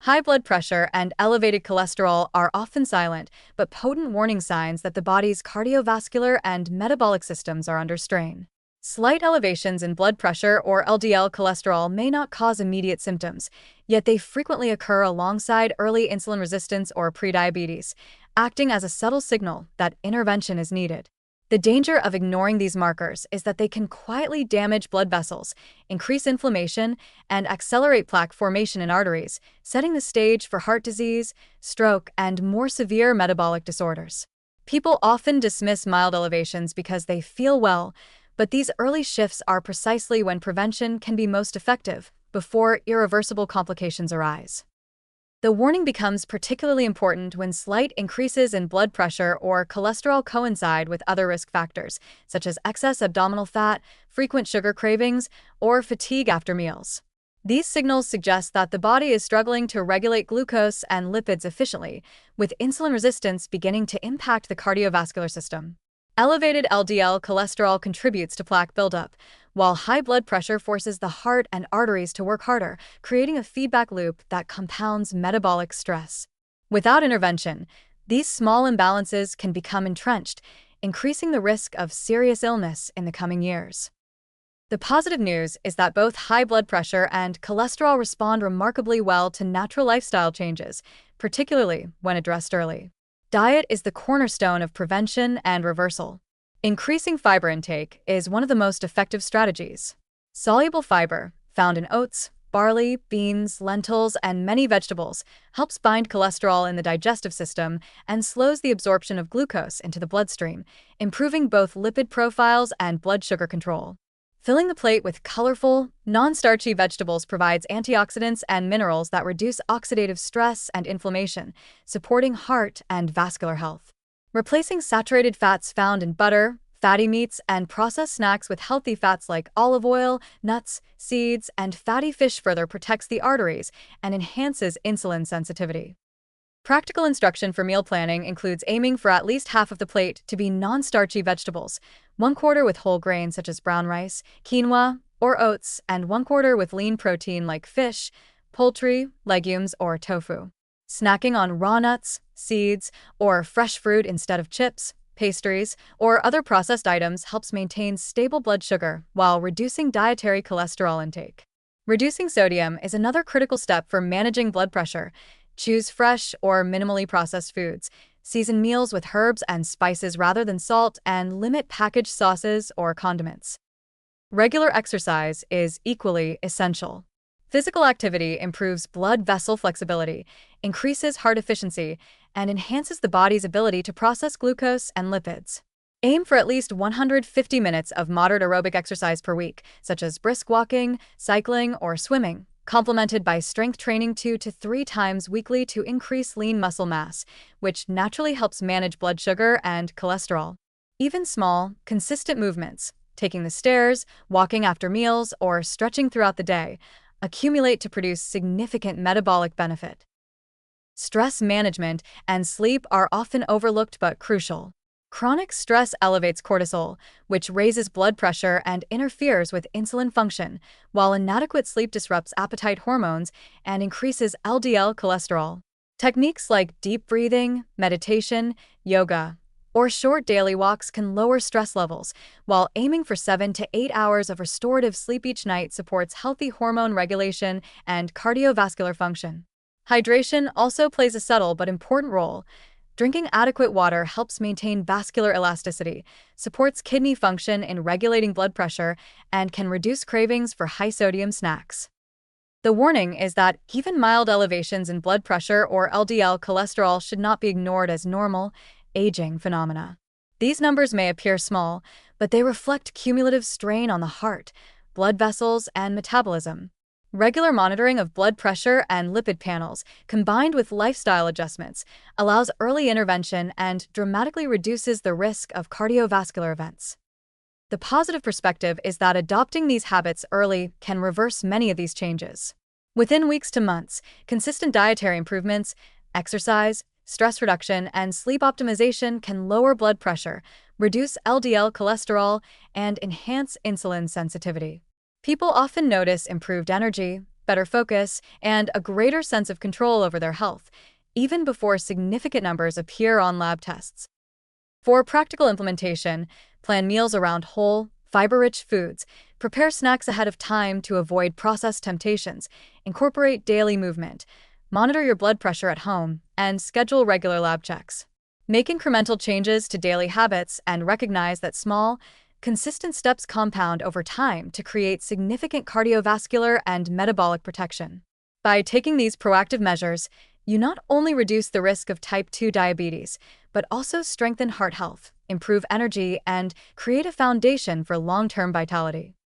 High blood pressure and elevated cholesterol are often silent, but potent warning signs that the body's cardiovascular and metabolic systems are under strain. Slight elevations in blood pressure or LDL cholesterol may not cause immediate symptoms, yet they frequently occur alongside early insulin resistance or prediabetes, acting as a subtle signal that intervention is needed. The danger of ignoring these markers is that they can quietly damage blood vessels, increase inflammation, and accelerate plaque formation in arteries, setting the stage for heart disease, stroke, and more severe metabolic disorders. People often dismiss mild elevations because they feel well, but these early shifts are precisely when prevention can be most effective, before irreversible complications arise. The warning becomes particularly important when slight increases in blood pressure or cholesterol coincide with other risk factors, such as excess abdominal fat, frequent sugar cravings, or fatigue after meals. These signals suggest that the body is struggling to regulate glucose and lipids efficiently, with insulin resistance beginning to impact the cardiovascular system. Elevated LDL cholesterol contributes to plaque buildup, while high blood pressure forces the heart and arteries to work harder, creating a feedback loop that compounds metabolic stress. Without intervention, these small imbalances can become entrenched, increasing the risk of serious illness in the coming years. The positive news is that both high blood pressure and cholesterol respond remarkably well to natural lifestyle changes, particularly when addressed early. Diet is the cornerstone of prevention and reversal. Increasing fiber intake is one of the most effective strategies. Soluble fiber, found in oats, barley, beans, lentils, and many vegetables, helps bind cholesterol in the digestive system and slows the absorption of glucose into the bloodstream, improving both lipid profiles and blood sugar control. Filling the plate with colorful, non-starchy vegetables provides antioxidants and minerals that reduce oxidative stress and inflammation, supporting heart and vascular health. Replacing saturated fats found in butter, fatty meats, and processed snacks with healthy fats like olive oil, nuts, seeds, and fatty fish further protects the arteries and enhances insulin sensitivity. Practical instruction for meal planning includes aiming for at least half of the plate to be non-starchy vegetables, 1/4 with whole grains such as brown rice, quinoa, or oats, and 1/4 with lean protein like fish, poultry, legumes, or tofu. Snacking on raw nuts, seeds, or fresh fruit instead of chips, pastries, or other processed items helps maintain stable blood sugar while reducing dietary cholesterol intake. Reducing sodium is another critical step for managing blood pressure. Choose fresh or minimally processed foods, season meals with herbs and spices rather than salt, and limit packaged sauces or condiments. Regular exercise is equally essential. Physical activity improves blood vessel flexibility, increases heart efficiency, and enhances the body's ability to process glucose and lipids. Aim for at least 150 minutes of moderate aerobic exercise per week, such as brisk walking, cycling, or swimming, complemented by strength training 2 to 3 times weekly to increase lean muscle mass, which naturally helps manage blood sugar and cholesterol. Even small, consistent movements, taking the stairs, walking after meals, or stretching throughout the day, accumulate to produce significant metabolic benefit. Stress management and sleep are often overlooked but crucial. Chronic stress elevates cortisol, which raises blood pressure and interferes with insulin function, while inadequate sleep disrupts appetite hormones and increases LDL cholesterol. Techniques like deep breathing, meditation, yoga, or short daily walks can lower stress levels, while aiming for 7 to 8 hours of restorative sleep each night supports healthy hormone regulation and cardiovascular function. Hydration also plays a subtle but important role. Drinking adequate water helps maintain vascular elasticity, supports kidney function in regulating blood pressure, and can reduce cravings for high-sodium snacks. The warning is that even mild elevations in blood pressure or LDL cholesterol should not be ignored as normal, aging phenomena. These numbers may appear small, but they reflect cumulative strain on the heart, blood vessels, and metabolism. Regular monitoring of blood pressure and lipid panels, combined with lifestyle adjustments, allows early intervention and dramatically reduces the risk of cardiovascular events. The positive perspective is that adopting these habits early can reverse many of these changes. Within weeks to months, consistent dietary improvements, exercise, stress reduction, and sleep optimization can lower blood pressure, reduce LDL cholesterol, and enhance insulin sensitivity. People often notice improved energy, better focus, and a greater sense of control over their health, even before significant numbers appear on lab tests. For practical implementation, plan meals around whole, fiber-rich foods, prepare snacks ahead of time to avoid processed temptations, incorporate daily movement, monitor your blood pressure at home, and schedule regular lab checks. Make incremental changes to daily habits and recognize that small, consistent steps compound over time to create significant cardiovascular and metabolic protection. By taking these proactive measures, you not only reduce the risk of type 2 diabetes, but also strengthen heart health, improve energy, and create a foundation for long-term vitality.